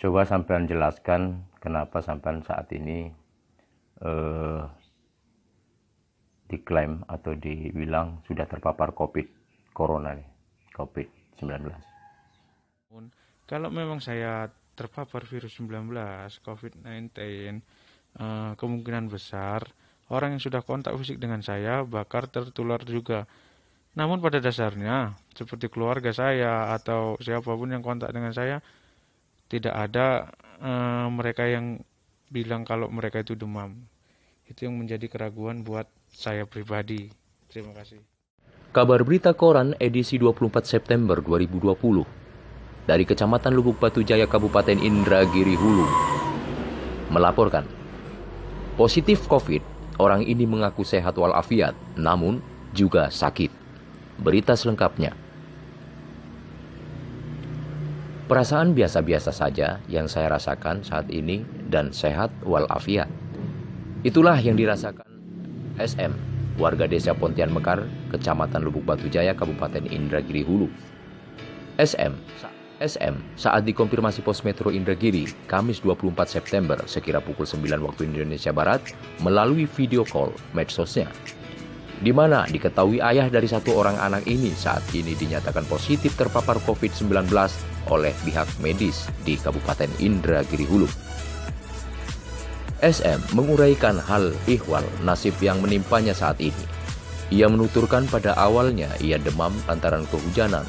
Coba sampean jelaskan kenapa sampean saat ini diklaim atau dibilang sudah terpapar Corona nih, COVID-19. Kalau memang saya terpapar virus 19, COVID-19, kemungkinan besar orang yang sudah kontak fisik dengan saya bakal tertular juga. Namun pada dasarnya, seperti keluarga saya atau siapapun yang kontak dengan saya, tidak ada mereka yang bilang kalau mereka itu demam. Itu yang menjadi keraguan buat saya pribadi. Terima kasih. Kabar Berita Koran edisi 24 September 2020 dari Kecamatan Lubuk Batu Jaya, Kabupaten Indragiri Hulu melaporkan positif COVID. Orang ini mengaku sehat walafiat, namun juga sakit. Berita selengkapnya. Perasaan biasa-biasa saja yang saya rasakan saat ini dan sehat walafiat. Itulah yang dirasakan SM, warga desa Pontian Mekar, Kecamatan Lubuk Batu Jaya, Kabupaten Indragiri Hulu. SM saat dikonfirmasi Pos Metro Indragiri, Kamis 24 September sekira pukul 9 waktu Indonesia Barat, melalui video call medsosnya, di mana diketahui ayah dari satu orang anak ini saat ini dinyatakan positif terpapar COVID-19 oleh pihak medis di Kabupaten Indragiri Hulu. SM menguraikan hal ihwal nasib yang menimpanya saat ini. Ia menuturkan pada awalnya ia demam lantaran kehujanan.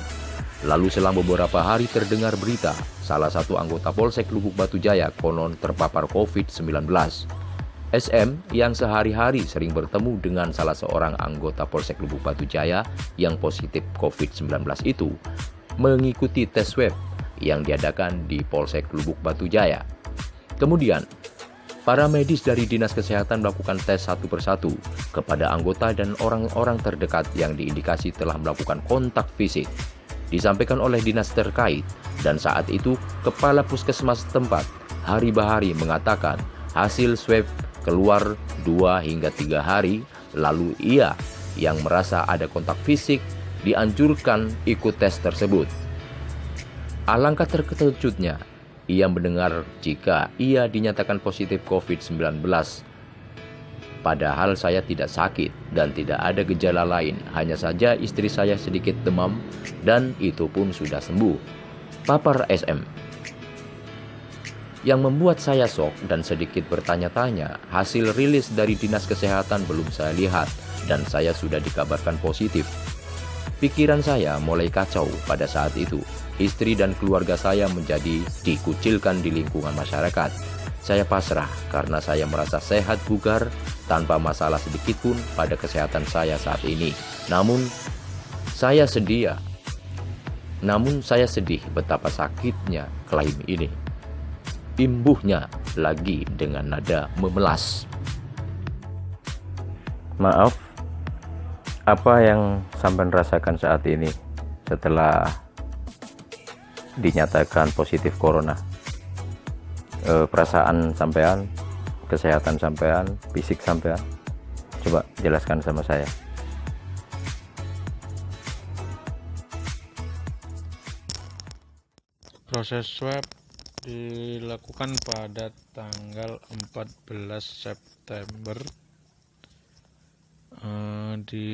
Lalu selama beberapa hari terdengar berita salah satu anggota Polsek Lubuk Batu Jaya konon terpapar COVID-19. SM yang sehari-hari sering bertemu dengan salah seorang anggota Polsek Lubuk Batu Jaya yang positif COVID-19 itu mengikuti tes swab yang diadakan di Polsek Lubuk Batu Jaya. Kemudian, para medis dari Dinas Kesehatan melakukan tes satu persatu kepada anggota dan orang-orang terdekat yang diindikasi telah melakukan kontak fisik. Disampaikan oleh dinas terkait, dan saat itu Kepala Puskesmas setempat, Hari Bahari, mengatakan hasil swab keluar 2 hingga 3 hari, lalu ia yang merasa ada kontak fisik dianjurkan ikut tes tersebut. Alangkah terkejutnya, ia mendengar jika ia dinyatakan positif COVID-19. Padahal saya tidak sakit dan tidak ada gejala lain, hanya saja istri saya sedikit demam dan itu pun sudah sembuh, papar SM. Yang membuat saya shock dan sedikit bertanya-tanya, hasil rilis dari Dinas Kesehatan belum saya lihat dan saya sudah dikabarkan positif. Pikiran saya mulai kacau pada saat itu. Istri dan keluarga saya menjadi dikucilkan di lingkungan masyarakat. Saya pasrah karena saya merasa sehat bugar tanpa masalah sedikit pun pada kesehatan saya saat ini. Namun saya sedih betapa sakitnya klaim ini. Imbuhnya lagi dengan nada memelas. Maaf, apa yang sampean rasakan saat ini setelah dinyatakan positif corona? Perasaan sampean, kesehatan sampean, fisik sampean, coba jelaskan sama saya. Proses swab dilakukan pada tanggal 14 September di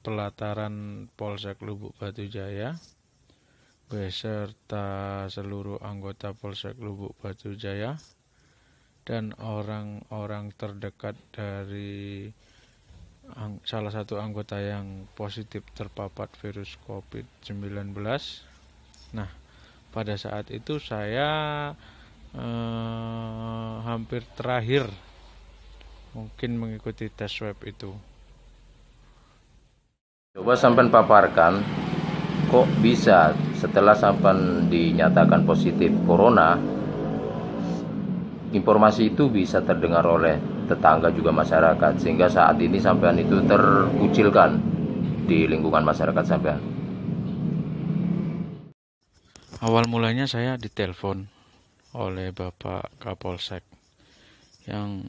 pelataran Polsek Lubuk Batu Jaya beserta seluruh anggota Polsek Lubuk Batu Jaya dan orang-orang terdekat dari salah satu anggota yang positif terpapar virus COVID-19. Nah, pada saat itu saya hampir terakhir mungkin mengikuti tes swab itu. Coba sampean paparkan, kok bisa setelah sampean dinyatakan positif corona, informasi itu bisa terdengar oleh tetangga juga masyarakat, sehingga saat ini sampean itu terkucilkan di lingkungan masyarakat sampean. Awal mulanya saya ditelepon oleh Bapak Kapolsek yang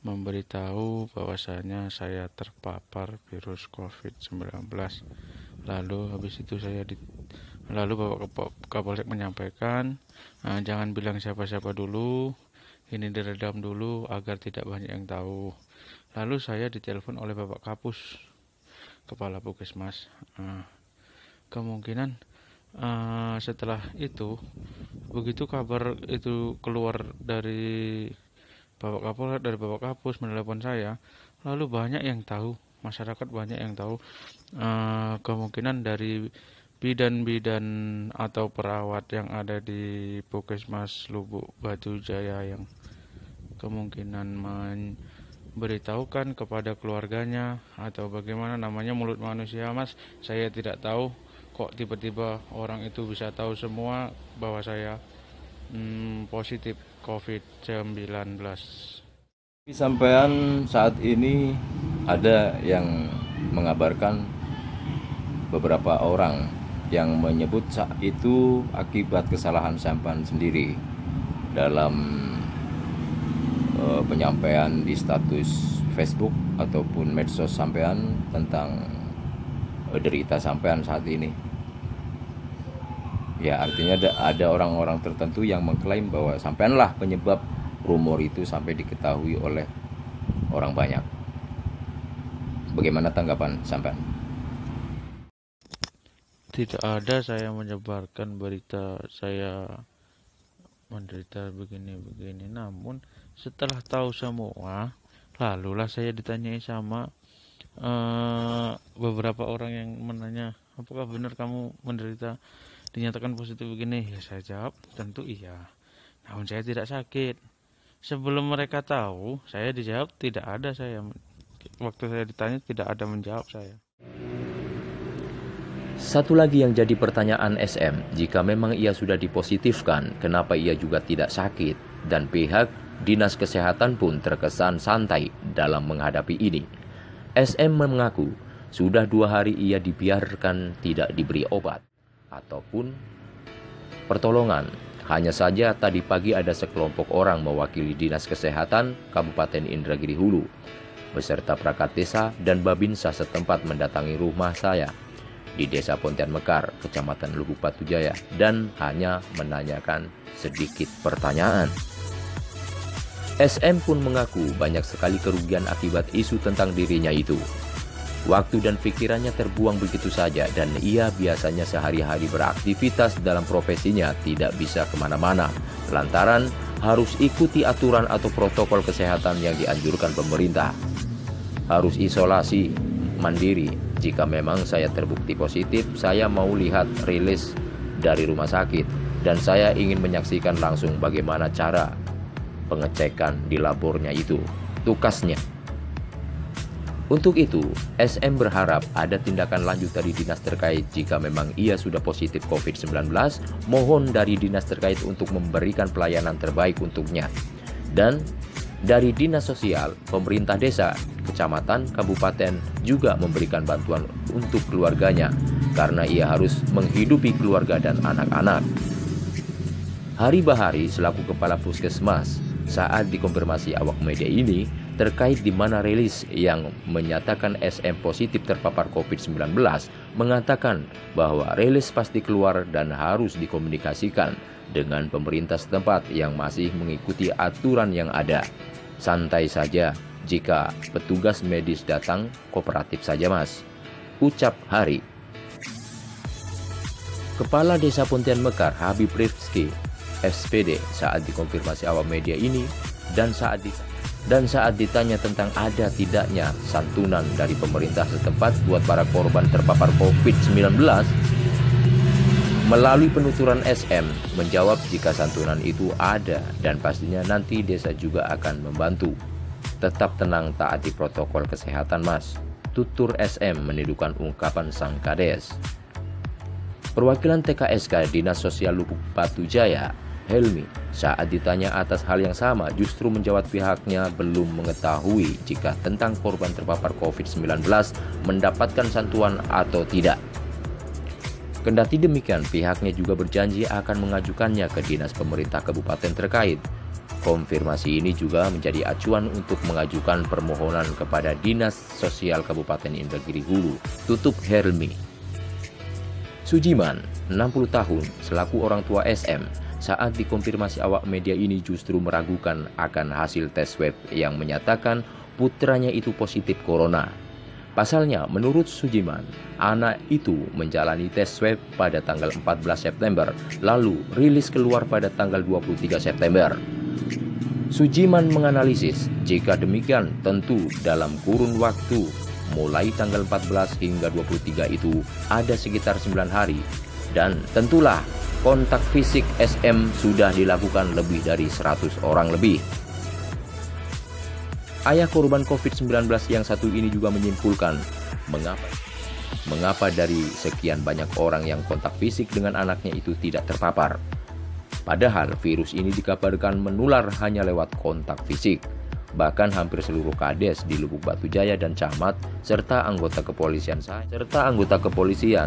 memberitahu bahwasanya saya terpapar virus COVID-19. Lalu habis itu saya Lalu Bapak Kapolsek menyampaikan, jangan bilang siapa-siapa dulu, ini diredam dulu agar tidak banyak yang tahu. Lalu saya ditelepon oleh Bapak Kapus, Kepala Puskesmas. Kemungkinan setelah itu, begitu kabar itu keluar dari Bapak Kapolsek, dari Bapak Kapus menelepon saya, lalu banyak yang tahu, masyarakat banyak yang tahu. Kemungkinan dari bidan-bidan atau perawat yang ada di Puskesmas Lubuk Batu Jaya yang kemungkinan memberitahukan kepada keluarganya atau bagaimana, namanya mulut manusia, Mas. Saya tidak tahu kok tiba-tiba orang itu bisa tahu semua bahwa saya positif COVID-19. Sampean saat ini ada yang mengabarkan beberapa orang yang menyebut itu akibat kesalahan sampean sendiri dalam penyampaian di status Facebook ataupun medsos sampean tentang derita sampean saat ini. Ya, artinya ada orang-orang tertentu yang mengklaim bahwa sampeanlah penyebab rumor itu sampai diketahui oleh orang banyak. Bagaimana tanggapan sampean? Tidak ada saya menyebarkan berita saya menderita begini-begini. Namun setelah tahu semua, lalulah saya ditanyai sama beberapa orang yang menanya, apakah benar kamu menderita, dinyatakan positif begini? Ya saya jawab, tentu iya. Namun saya tidak sakit. Sebelum mereka tahu, saya dijawab tidak ada. Saya waktu saya ditanya tidak ada menjawab saya. Satu lagi yang jadi pertanyaan SM, jika memang ia sudah dipositifkan, kenapa ia juga tidak sakit? Dan pihak Dinas Kesehatan pun terkesan santai dalam menghadapi ini. SM mengaku sudah 2 hari ia dibiarkan tidak diberi obat ataupun pertolongan. Hanya saja tadi pagi ada sekelompok orang mewakili Dinas Kesehatan Kabupaten Indragiri Hulu beserta perangkat desa dan Babinsa setempat mendatangi rumah saya di Desa Pontian Mekar, Kecamatan Lubuk Batu Jaya, dan hanya menanyakan sedikit pertanyaan. SM pun mengaku banyak sekali kerugian akibat isu tentang dirinya itu. Waktu dan pikirannya terbuang begitu saja dan ia biasanya sehari-hari beraktivitas dalam profesinya tidak bisa kemana-mana lantaran harus ikuti aturan atau protokol kesehatan yang dianjurkan pemerintah. Harus isolasi mandiri. Jika memang saya terbukti positif, saya mau lihat rilis dari rumah sakit dan saya ingin menyaksikan langsung bagaimana cara pengecekan di labornya itu, tukasnya. Untuk itu, SM berharap ada tindakan lanjut dari dinas terkait jika memang ia sudah positif COVID-19, mohon dari dinas terkait untuk memberikan pelayanan terbaik untuknya. Dan dari Dinas Sosial, pemerintah desa, kecamatan, kabupaten juga memberikan bantuan untuk keluarganya karena ia harus menghidupi keluarga dan anak-anak. Hari Bahari selaku Kepala Puskesmas saat dikonfirmasi awak media ini terkait di mana rilis yang menyatakan SM positif terpapar COVID-19 mengatakan bahwa rilis pasti keluar dan harus dikomunikasikan dengan pemerintah setempat yang masih mengikuti aturan yang ada. Santai saja, jika petugas medis datang, kooperatif saja mas, ucap Hari. Kepala Desa Pontian Mekar Habib Rifki SPD saat dikonfirmasi awak media ini dan saat ditanya tentang ada tidaknya santunan dari pemerintah setempat buat para korban terpapar COVID-19, melalui penuturan SM menjawab jika santunan itu ada dan pastinya nanti desa juga akan membantu. Tetap tenang, taati protokol kesehatan mas, tutur SM menirukan ungkapan sang kades. Perwakilan TKSK Dinas Sosial Lubuk Batu Jaya, Helmi, saat ditanya atas hal yang sama justru menjawab pihaknya belum mengetahui jika tentang korban terpapar COVID-19 mendapatkan santuan atau tidak. Kendati demikian, pihaknya juga berjanji akan mengajukannya ke dinas pemerintah kabupaten terkait. Konfirmasi ini juga menjadi acuan untuk mengajukan permohonan kepada Dinas Sosial Kabupaten Indragiri Hulu, tutup Helmi. Sujiman, 60 tahun, selaku orang tua SM, saat dikonfirmasi awak media ini justru meragukan akan hasil tes swab yang menyatakan putranya itu positif corona. Pasalnya, menurut Sujiman, anak itu menjalani tes swab pada tanggal 14 September, lalu rilis keluar pada tanggal 23 September. Sujiman menganalisis, jika demikian tentu dalam kurun waktu mulai tanggal 14 hingga 23 itu ada sekitar 9 hari. Dan tentulah kontak fisik SM sudah dilakukan lebih dari 100 orang lebih. Ayah korban COVID-19 yang satu ini juga menyimpulkan, mengapa dari sekian banyak orang yang kontak fisik dengan anaknya itu tidak terpapar. Padahal virus ini dikabarkan menular hanya lewat kontak fisik. Bahkan hampir seluruh kades di Lubuk Batu Jaya dan camat serta anggota kepolisian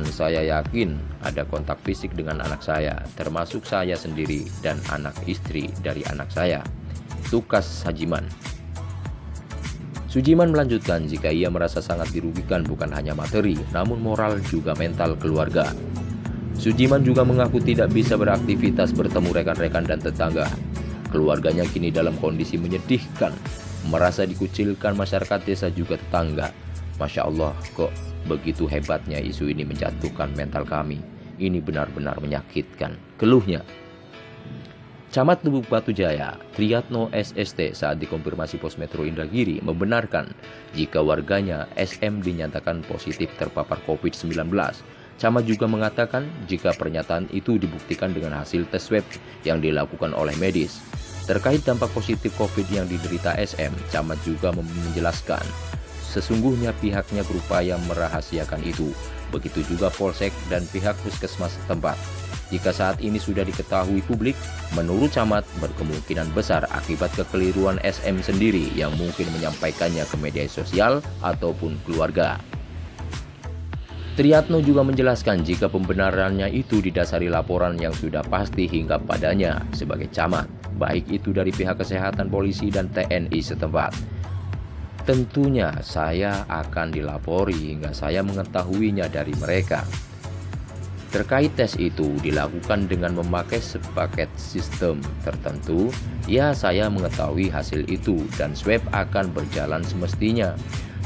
saya yakin ada kontak fisik dengan anak saya, termasuk saya sendiri dan anak istri dari anak saya. Tukas Sajiman. Sujiman melanjutkan, jika ia merasa sangat dirugikan bukan hanya materi, namun moral juga mental keluarga. Sujiman juga mengaku tidak bisa beraktivitas bertemu rekan-rekan dan tetangga. Keluarganya kini dalam kondisi menyedihkan, merasa dikucilkan masyarakat desa juga tetangga. Masya Allah, kok begitu hebatnya isu ini menjatuhkan mental kami. Ini benar-benar menyakitkan, keluhnya. Camat Lubuk Batu Jaya, Triyatno SST, saat dikonfirmasi Pos Metro Indragiri membenarkan jika warganya SM dinyatakan positif terpapar COVID-19. Camat juga mengatakan jika pernyataan itu dibuktikan dengan hasil tes swab yang dilakukan oleh medis. Terkait dampak positif COVID yang diderita SM, Camat juga menjelaskan sesungguhnya pihaknya berupaya merahasiakan itu. Begitu juga Polsek dan pihak puskesmas setempat. Jika saat ini sudah diketahui publik, menurut Camat berkemungkinan besar akibat kekeliruan SM sendiri yang mungkin menyampaikannya ke media sosial ataupun keluarga. Triyatno juga menjelaskan jika pembenarannya itu didasari laporan yang sudah pasti hingga padanya sebagai camat, baik itu dari pihak kesehatan, polisi, dan TNI setempat. Tentunya saya akan dilapori hingga saya mengetahuinya dari mereka. Terkait tes itu dilakukan dengan memakai sepaket sistem tertentu, ya saya mengetahui hasil itu dan swab akan berjalan semestinya.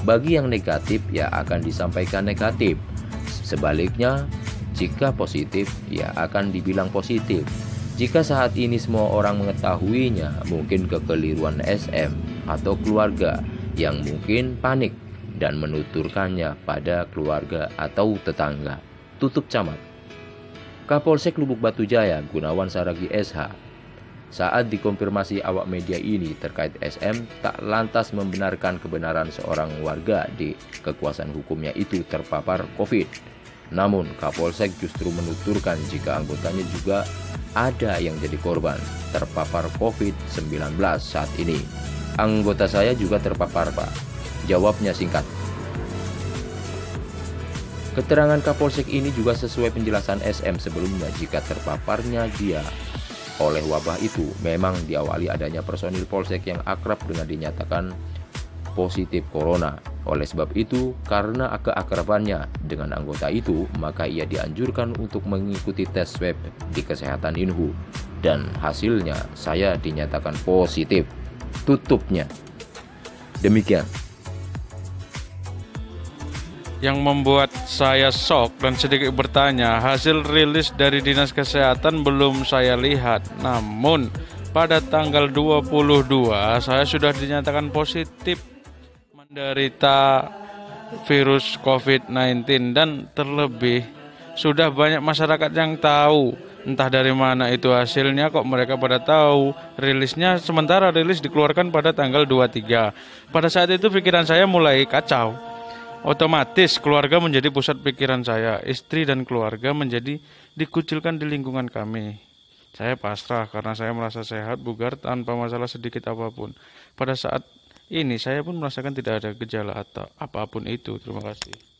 Bagi yang negatif, ya akan disampaikan negatif. Sebaliknya, jika positif, ya akan dibilang positif. Jika saat ini semua orang mengetahuinya, mungkin kekeliruan SM atau keluarga yang mungkin panik dan menuturkannya pada keluarga atau tetangga. Tutup Camat. Kapolsek Lubuk Batu Jaya, Gunawan Saragi SH, saat dikonfirmasi awak media ini terkait SM, tak lantas membenarkan kebenaran seorang warga di kekuasaan hukumnya itu terpapar COVID. Namun Kapolsek justru menuturkan jika anggotanya juga ada yang jadi korban terpapar COVID-19 saat ini. Anggota saya juga terpapar, Pak. Jawabnya singkat. Keterangan Kapolsek ini juga sesuai penjelasan SM sebelumnya jika terpaparnya dia oleh wabah itu memang diawali adanya personil Polsek yang akrab dengan dinyatakan positif corona. Oleh sebab itu, karena keakrabannya dengan anggota itu, maka ia dianjurkan untuk mengikuti tes swab di kesehatan Inhu. Dan hasilnya saya dinyatakan positif. Tutupnya. Demikian. Yang membuat saya shock dan sedikit bertanya, hasil rilis dari Dinas Kesehatan belum saya lihat. Namun pada tanggal 22 saya sudah dinyatakan positif menderita virus COVID-19 dan terlebih sudah banyak masyarakat yang tahu. Entah dari mana itu hasilnya, kok mereka pada tahu. Rilisnya, sementara rilis dikeluarkan pada tanggal 23. Pada saat itu pikiran saya mulai kacau. Otomatis keluarga menjadi pusat pikiran saya. Istri dan keluarga menjadi dikucilkan di lingkungan kami. Saya pasrah karena saya merasa sehat, bugar, tanpa masalah sedikit apapun. Pada saat ini saya pun merasakan tidak ada gejala atau apapun itu. Terima kasih.